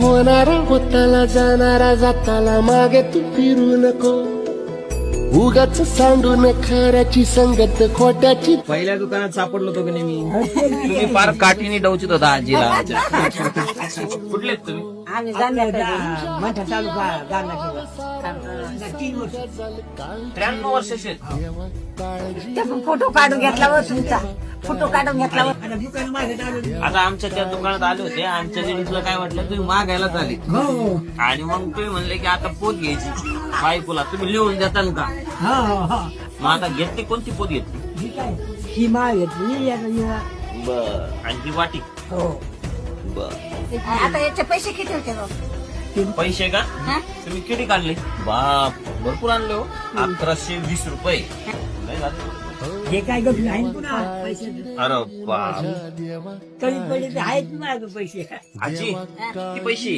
होणारा होताला जाणारा जाताला मागे तू फिरू नको उगाच सांडून खऱ्याची संगत खोट्याची. पहिल्या दुकानात सापडलो होतो की नाही मी. तुम्ही फार काठीने डवचित होता आजीला. कुठले आहेत तुम्ही? आम्ही मोठा तालुका गाणं 3 वर्ष 93 वर्षाचे. फोटो काढून घेतला व तुमचा फोटो काढून घेतला व दुकान माझ्या आलं. आता आमच्या त्या दुकानात आले होते. आमच्या लेडीजला काय म्हटलं, तुम्ही मागायलाच आले आणि मग तुम्ही म्हणले की आता पोत घ्यायची बायकोला, तुम्ही लिहून देताल का? मग आता घेतली कोणती पोत घेतली? ही माळ घेतली बर. आणि ती वाटी. हो. बर. आता याचे पैसे किती होते भाऊ? पैसे का तुम्ही किती काढले? बाप, भरपूर आणले हो. 1120 रुपये. लय झाले. हे काय गप्प आहे पुन्हा पैसे अरे बाप. कमी पडले आहेत माझे पैसे. आजी किती पैसे?